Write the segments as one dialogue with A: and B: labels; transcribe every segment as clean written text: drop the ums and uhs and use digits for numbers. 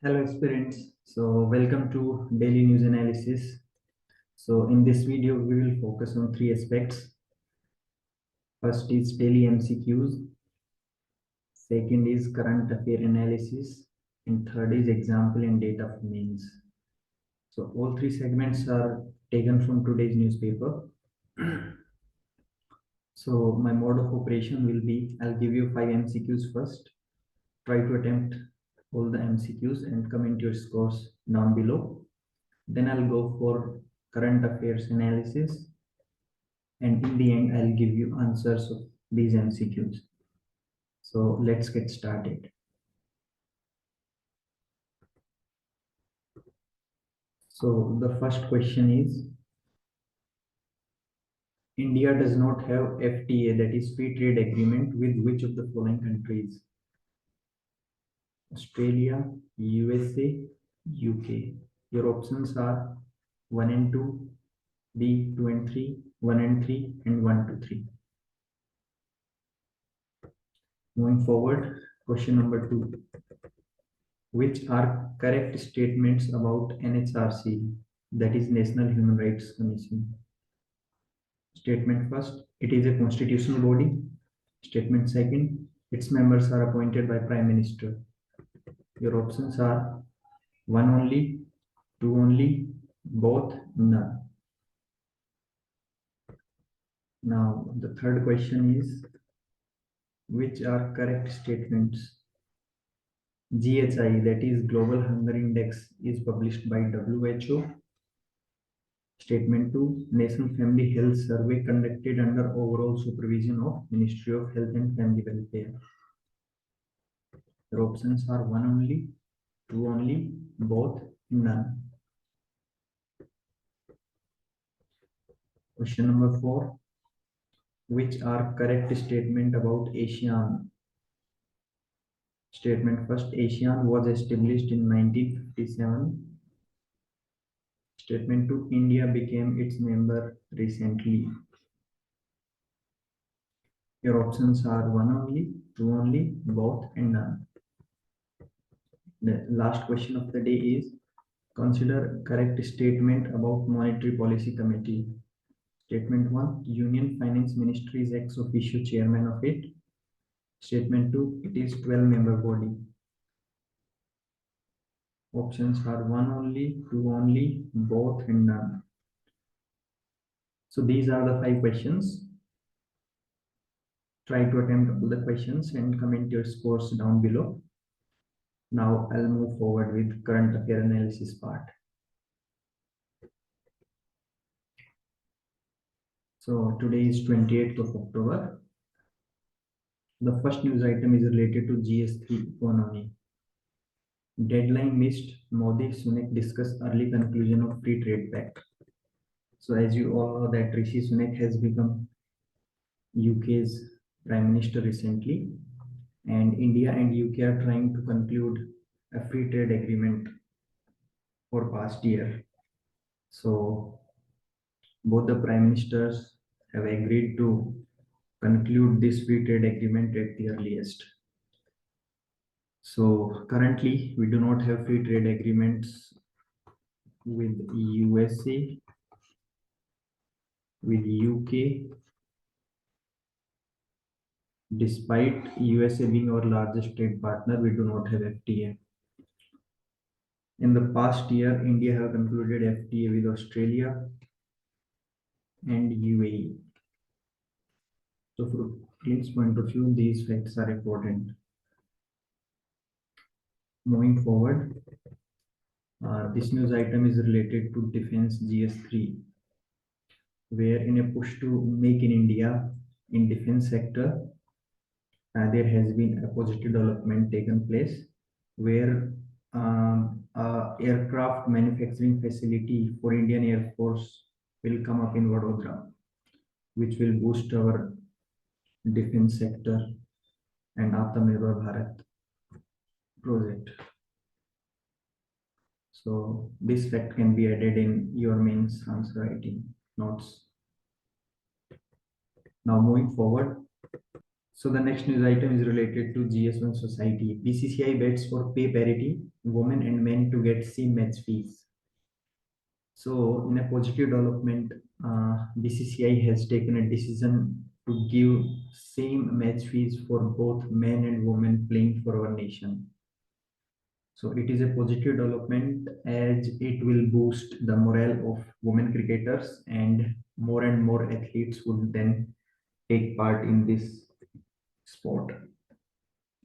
A: Hello aspirants, so welcome to daily news analysis. So in this video we will focus on three aspects. First is daily MCQs, second is current affair analysis, and third is example and data for mains. So all three segments are taken from today's newspaper. So my mode of operation will be, I'll give you 5 MCQs first, try to attempt all the MCQs and comment your scores down below. Then I'll go for current affairs analysis, and in the end I'll give you answers of these MCQs. So let's get started. So the first question is, India does not have FTA, that is free trade agreement, with which of the following countries? Australia, USA, UK. Your options are 1 and 2, B 2 and 3, 1 and 3, and 1 to 3. Moving forward, question number 2. Which are correct statements about NHRC, that is National Human Rights Commission? Statement first, it is a constitutional body. Statement second, its members are appointed by Prime Minister. Your options are 1 only, 2 only, both, none. Now the third question is, which are correct statements? GHI, that is Global Hunger Index, is published by WHO. Statement 2, National Family Health Survey conducted under overall supervision of Ministry of Health and Family Welfare. Your options are 1 only, 2 only, both, none. Question number 4, which are correct statement about ASEAN? Statement first, ASEAN was established in 1957. Statement 2, India became its member recently. Your options are 1 only, 2 only, both, and none. The last question of the day is, consider correct statement about Monetary Policy Committee. Statement 1, Union Finance Ministry is ex officio chairman of it. Statement 2, it is 12-member body. Options are 1 only, 2 only, both, and none. So these are the 5 questions. Try to attempt all the questions and comment your scores down below. Now I'll move forward with current affair analysis part. So today is 28th of October. The first news item is related to GS3 economy. Deadline missed, Modi Sunak discuss early conclusion of free trade pact. So as you all know that Rishi Sunak has become UK's Prime Minister recently, and India and UK are trying to conclude a free trade agreement for past year. So both the Prime Ministers have agreed to conclude this free trade agreement at the earliest. So currently we do not have free trade agreements with USA, with UK, despite USA being our largest trade partner, we do not have FTA. In the past year, India have concluded FTA with Australia and UAE. So from PRELIMS point of view, these facts are important. Moving forward, this news item is related to defense GS3, where in a push to make in India in defense sector, there has been a positive development taken place, where aircraft manufacturing facility for Indian Air Force will come up in Vadodara, which will boost our defense sector and Atmanirbhar Bharat project. So this fact can be added in your mains answer writing notes. Now moving forward, So the next news item is related to GS1 society. BCCI bets for pay parity, women and men to get same match fees. So in a positive development, BCCI has taken a decision to give same match fees for both men and women playing for our nation. So it is a positive development as it will boost the morale of women cricketers, and more athletes would then take part in this sport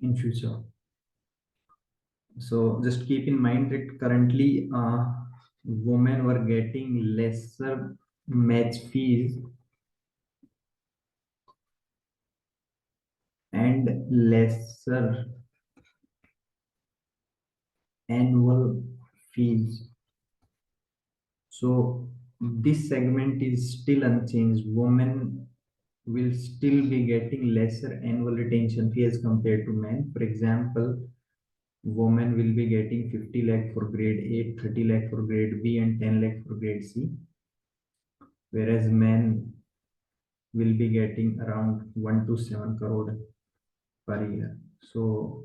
A: in future. So just keep in mind that currently women were getting lesser match fees and lesser annual fees. So this segment is still unchanged. Women will still be getting lesser annual retention fee as compared to men. For example, women will be getting 50 lakh for grade A, 30 lakh for grade B, and 10 lakh for grade C, whereas men will be getting around 1 to 7 crore per year. So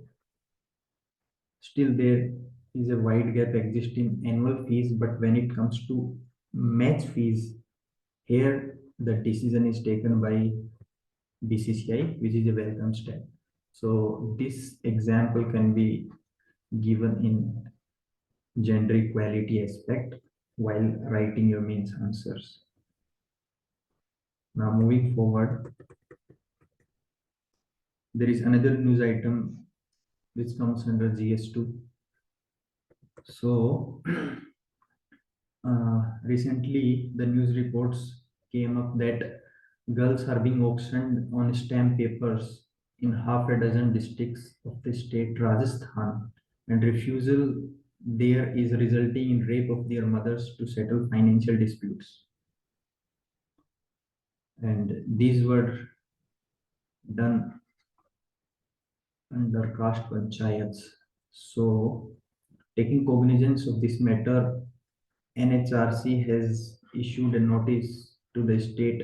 A: still there is a wide gap existing annual fees, but when it comes to match fees, here the decision is taken by BCCI, which is a welcome step. So this example can be given in gender equality aspect while writing your mains answers. Now moving forward, there is another news item which comes under GS2. So recently the news reports came up that girls are being auctioned on stamp papers in half a dozen districts of the state Rajasthan, and refusal there is resulting in rape of their mothers to settle financial disputes. And these were done under caste panchayats. So, taking cognizance of this matter, NHRC has issued a notice to the state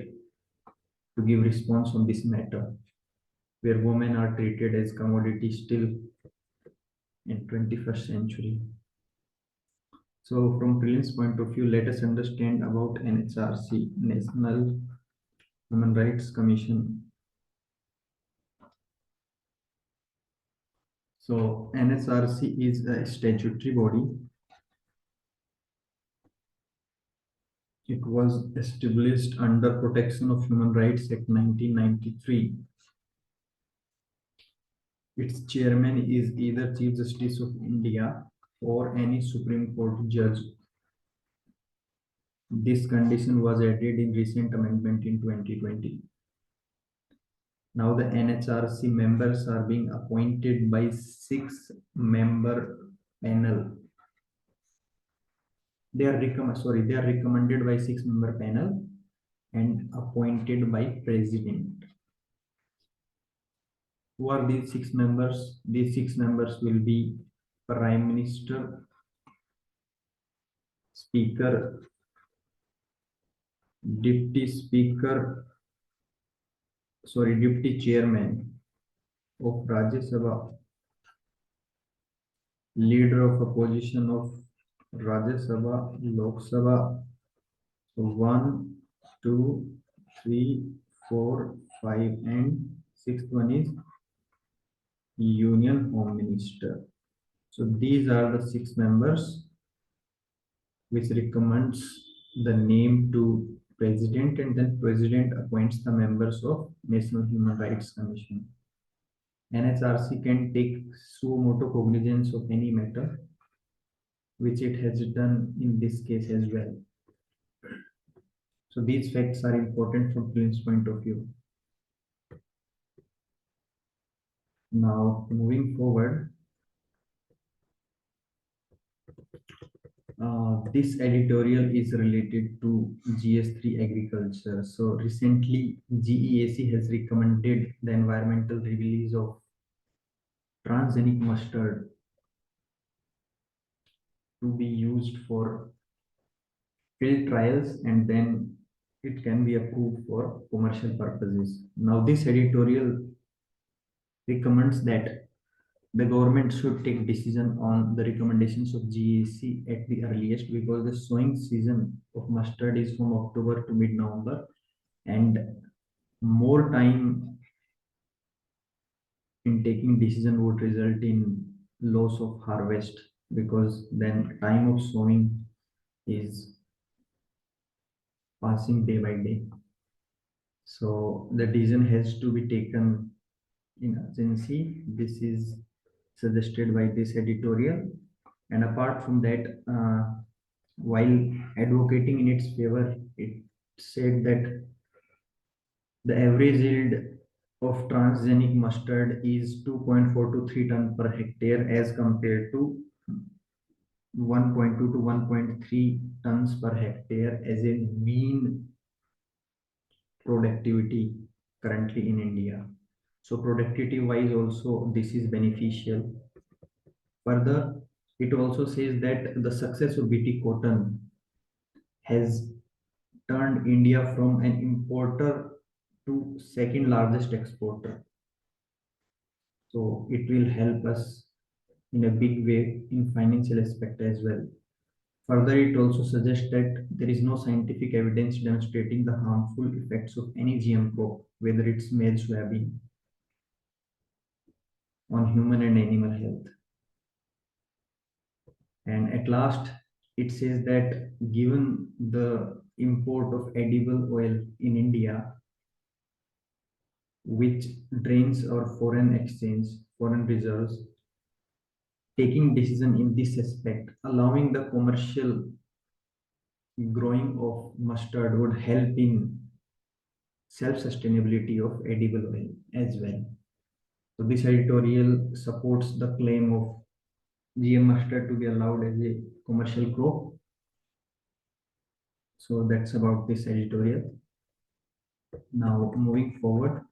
A: to give response on this matter, where women are treated as commodities still in 21st century. So, from prelims point of view, let us understand about NHRC, National Human Rights Commission. So, NHRC is a statutory body. It was established under Protection of Human Rights Act 1993. Its chairman is either Chief Justice of India or any Supreme Court judge. This condition was added in recent amendment in 2020. Now the NHRC members are being appointed by 6-member panel. They are recommended by 6-member panel and appointed by president. Who are these 6 members? These 6 members will be Prime Minister, Speaker, Deputy Chairman of Rajya Sabha, Leader of Opposition of Rajya Sabha, Lok Sabha. So 1, 2, 3, 4, 5, and 6th one is Union Home Minister. So these are the 6 members which recommends the name to president, and then president appoints the members of National Human Rights Commission. NHRC can take suo motu cognizance of any matter, which it has done in this case as well. So these facts are important from prelims point of view. Now moving forward, this editorial is related to GS3 agriculture. So recently GEAC has recommended the environmental release of transgenic mustard to be used for field trials, and then it can be approved for commercial purposes. Now this editorial recommends that the government should take decision on the recommendations of GAC at the earliest, because the sowing season of mustard is from October to mid-November, and more time in taking decision would result in loss of harvest, because then time of sowing is passing day by day. So the decision has to be taken in urgency. This is suggested by this editorial. And apart from that, while advocating in its favor, it said that the average yield of transgenic mustard is 2.4 to 3 ton per hectare, as compared to 1.2 to 1.3 tons per hectare as a mean productivity currently in India. So productivity wise also this is beneficial. Further, it also says that the success of BT cotton has turned India from an importer to second largest exporter. So it will help us in a big way in financial aspect as well. Further, it also suggests that there is no scientific evidence demonstrating the harmful effects of any GM crop, whether it's maize, soybean, on human and animal health. And at last, it says that given the import of edible oil in India, which drains our foreign exchange, foreign reserves, taking decision in this aspect, allowing the commercial growing of mustard would help in self-sustainability of edible oil as well. So this editorial supports the claim of GM mustard to be allowed as a commercial crop. So that's about this editorial. Now moving forward,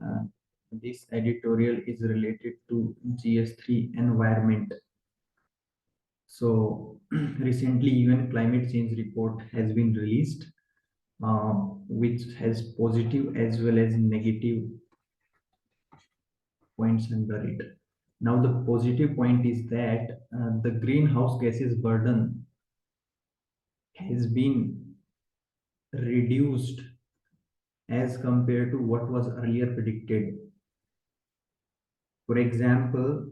A: uh, this editorial is related to GS3 environment. So recently, UN climate change report has been released, which has positive as well as negative points under it. Now, the positive point is that the greenhouse gases burden has been reduced as compared to what was earlier predicted. For example,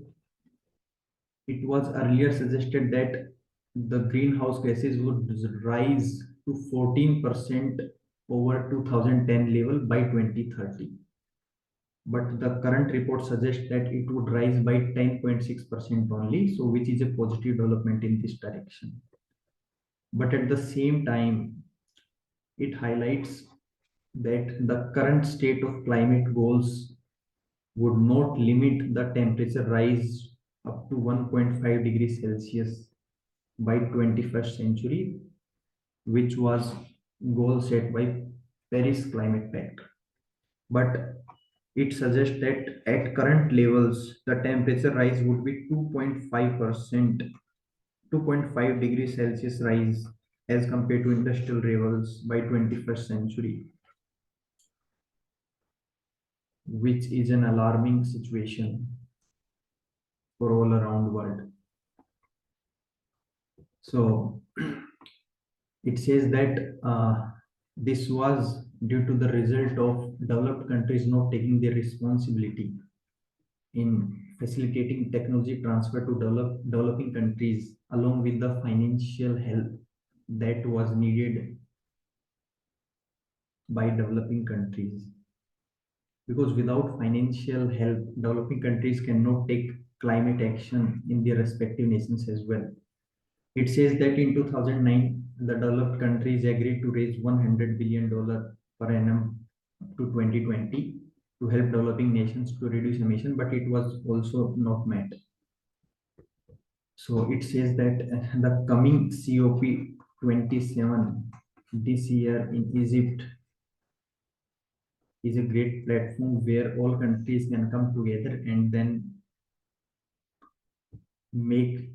A: it was earlier suggested that the greenhouse gases would rise to 14% over 2010 level by 2030. But the current report suggests that it would rise by 10.6% only, so which is a positive development in this direction. But at the same time, it highlights that the current state of climate goals would not limit the temperature rise up to 1.5 degrees Celsius by 21st century, which was goal set by Paris Climate Pact. But it suggests that at current levels, the temperature rise would be 2.5%, 2.5 degrees Celsius rise as compared to industrial levels by 21st century, which is an alarming situation for all around world. So it says that this was due to the result of developed countries not taking their responsibility in facilitating technology transfer to developing countries, along with the financial help that was needed by developing countries. Because without financial help, developing countries cannot take climate action in their respective nations as well. It says that in 2009, the developed countries agreed to raise $100 billion per annum to 2020 to help developing nations to reduce emission, but it was also not met. So it says that the coming COP27 this year in Egypt is a great platform where all countries can come together and then make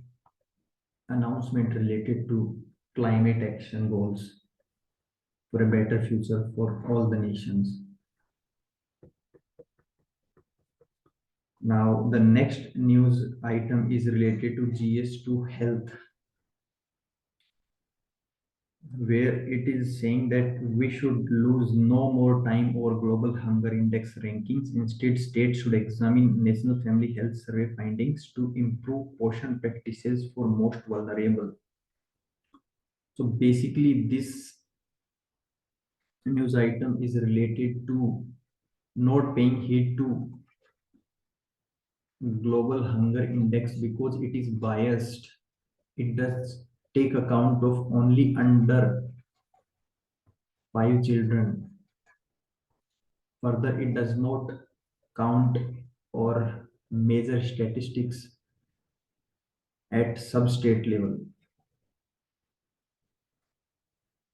A: announcement related to climate action goals for a better future for all the nations. Now, the next news item is related to GS2 health, where it is saying that we should lose no more time over global hunger index rankings. Instead, states should examine national family health survey findings to improve portion practices for most vulnerable. So basically, this news item is related to not paying heed to global hunger index because it is biased. It does take account of only under 5 children. Further, it does not count or measure statistics at sub-state level.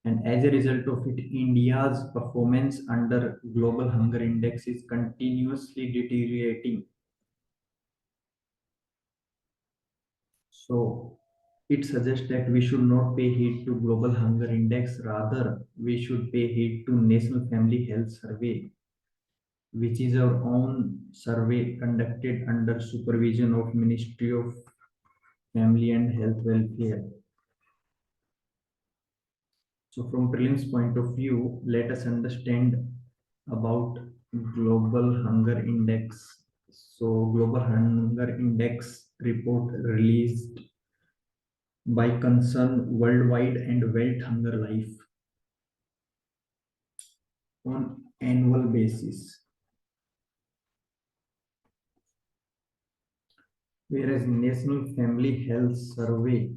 A: And as a result of it, India's performance under global hunger index is continuously deteriorating. So it suggests that we should not pay heed to global hunger index, rather we should pay heed to National Family Health Survey, which is our own survey conducted under supervision of Ministry of Family and Health Welfare. So from prelims point of view, let us understand about global hunger index. So global hunger index report released by Concern Worldwide and World Hunger Life on annual basis, whereas National Family Health Survey,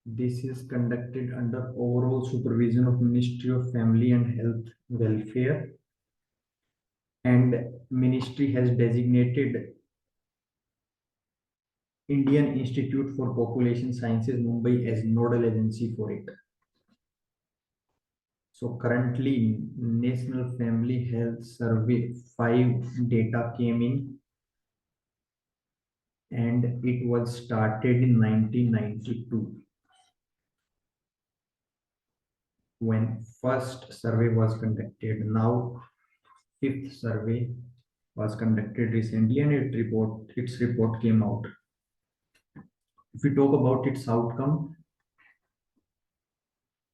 A: this is conducted under overall supervision of Ministry of Family and Health Welfare, and ministry has designated Indian Institute for Population Sciences Mumbai as nodal agency for it. So currently National Family Health Survey 5 data came in, and it was started in 1992 when first survey was conducted. Now fifth survey was conducted recently, and its report came out. If we talk about its outcome,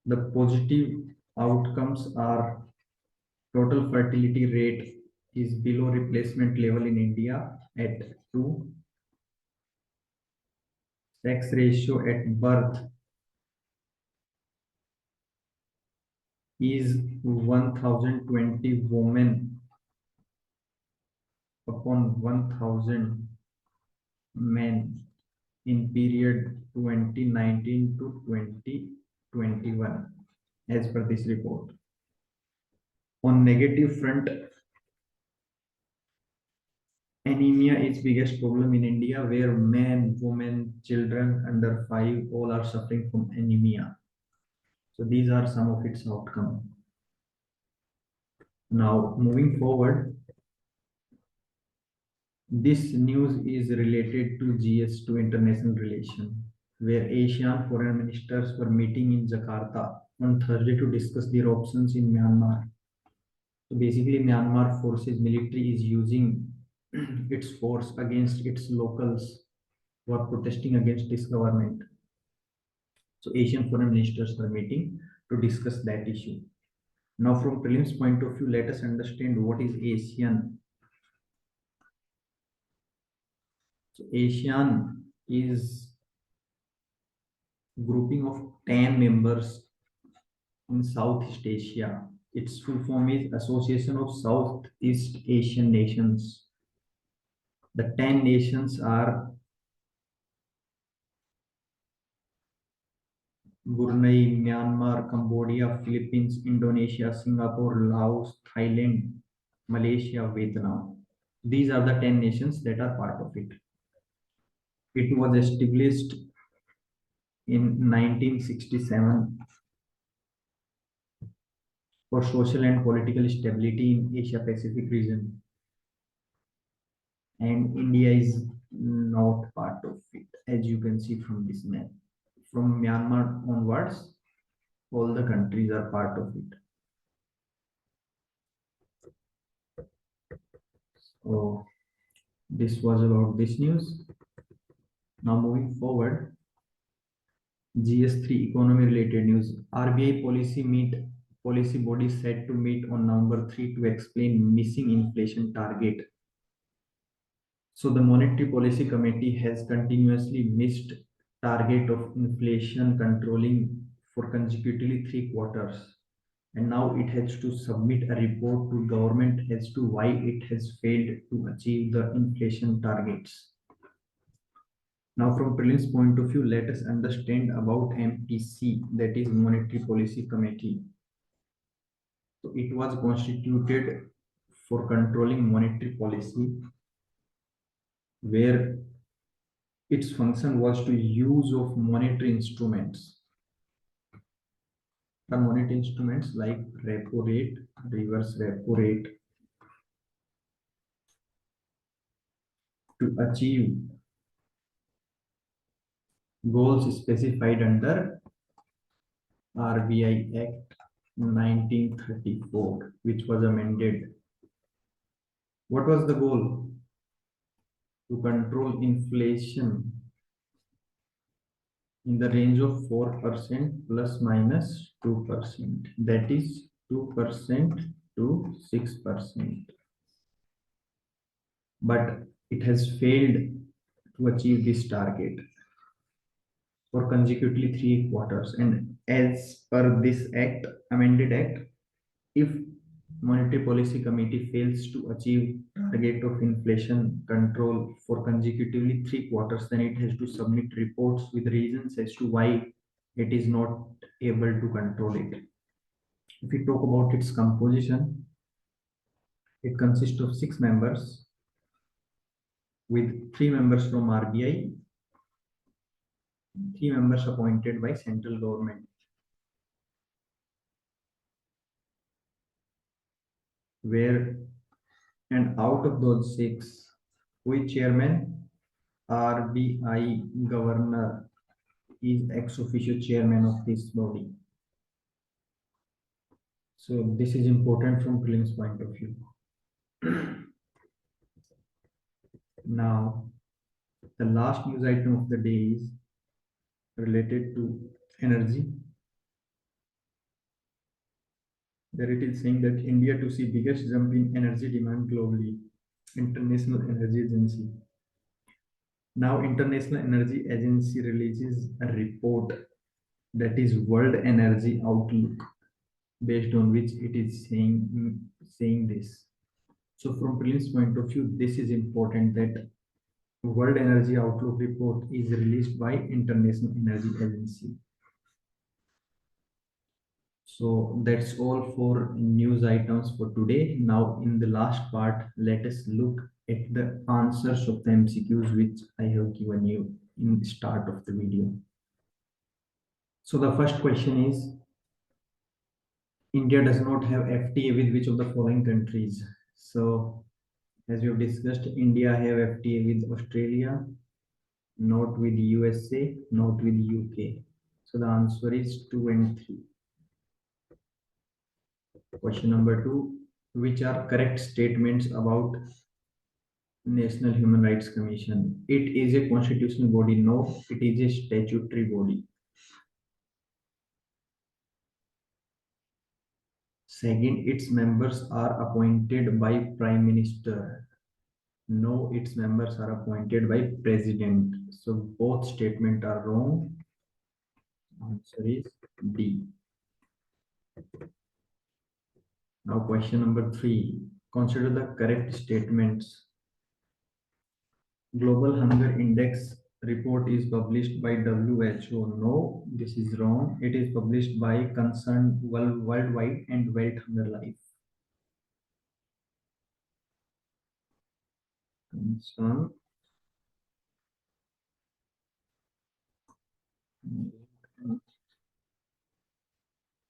A: the positive outcomes are total fertility rate is below replacement level in India at 2. Sex ratio at birth is 1020 women upon 1000 men in period 2019 to 2021 as per this report. On negative front, anemia is biggest problem in India, where men, women, children under 5 all are suffering from anemia. So these are some of its outcome. Now moving forward, this news is related to GS2 international relation, where Asian foreign ministers were meeting in Jakarta on Thursday to discuss their options in Myanmar. So basically, Myanmar forces military is using its force against its locals who are protesting against this government. So Asian foreign ministers were meeting to discuss that issue. Now, from prelims point of view, let us understand what is ASEAN. So ASEAN is grouping of 10 members in Southeast Asia. Its full form is Association of Southeast Asian Nations. The 10 nations are Brunei, Myanmar, Cambodia, Philippines, Indonesia, Singapore, Laos, Thailand, Malaysia, Vietnam. These are the 10 nations that are part of it. It was established in 1967 for social and political stability in Asia Pacific region, and India is not part of it, as you can see from this map. From Myanmar onwards, all the countries are part of it. So This was about this news. Now moving forward, GS3 economy related news. RBI policy body set to meet on November 3 to explain missing inflation target. So the Monetary Policy Committee has continuously missed target of inflation controlling for consecutively 3 quarters. And now it has to submit a report to government as to why it has failed to achieve the inflation targets. Now from prelims point of view, let us understand about MPC, that is Monetary Policy Committee. So it was constituted for controlling monetary policy, where its function was to use of monetary instruments. The monetary instruments like repo rate, reverse repo rate, to achieve goals specified under RBI Act 1934, which was amended. What was the goal? To control inflation in the range of 4% plus minus 2%, that is 2% to 6%. But it has failed to achieve this target for consecutively 3 quarters. And as per this act, amended act, if Monetary Policy Committee fails to achieve target of inflation control for consecutively 3 quarters, then it has to submit reports with reasons as to why it is not able to control it. If we talk about its composition, it consists of 6 members, with 3 members from RBI, 3 members appointed by central government. Where, and out of those 6, who is chairman? RBI governor is ex officio chairman of this body. So this is important from prelims point of view. Now, the last news item of the day is related to energy. There it is saying that India to see biggest jump in energy demand globally. International Energy Agency. Now, International Energy Agency releases a report, that is World Energy Outlook, based on which it is saying this. So from prelims point of view, this is important, that World Energy Outlook report is released by International Energy Agency. So that's all for news items for today. Now in the last part, let us look at the answers of the MCQs which I have given you in the start of the video. So the first question is, India does not have FTA with which of the following countries? So as we have discussed, India have FTA with Australia, not with USA, not with UK. So the answer is 2 and 3. Question number 2, which are correct statements about National Human Rights Commission? It is a constitutional body. No, it is a statutory body. Second, its members are appointed by Prime Minister. No, its members are appointed by President. So both statements are wrong. Answer is D. Now question number 3. Consider the correct statements. Global Hunger Index report is published by WHO. No, this is wrong. It is published by Concerned Worldwide and World Hunger Life. Concerned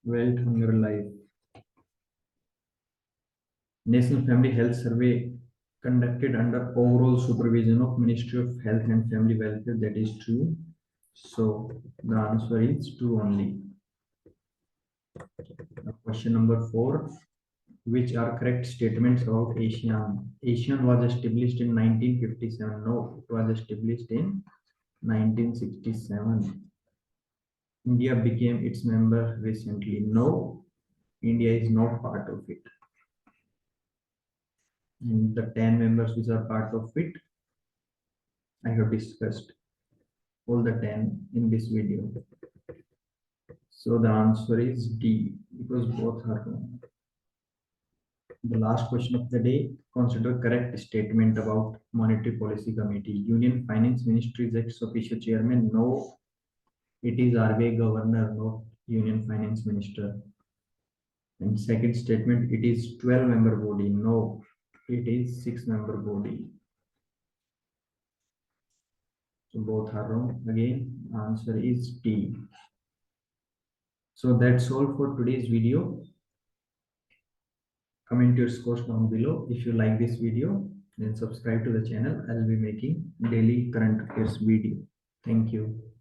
A: World Hunger Life. National Family Health Survey conducted under overall supervision of Ministry of Health and Family Welfare. That is true. So the answer is 2 only. Now, question number 4. Which are correct statements about ASEAN? ASEAN was established in 1957. No, it was established in 1967. India became its member recently. No, India is not part of it. And the 10 members which are part of it, I have discussed all the 10 in this video. So the answer is D, because both are wrong. The last question of the day, consider correct statement about Monetary Policy Committee. Union Finance Ministry is ex officio chairman. No, it is RBI governor, not Union Finance Minister. And second statement, it is 12-member body. No, it is 6-member body. So both are wrong. Again, answer is D. So that's all for today's video. Comment your scores down below. If you like this video, then subscribe to the channel. I'll be making daily current affairs video. Thank you.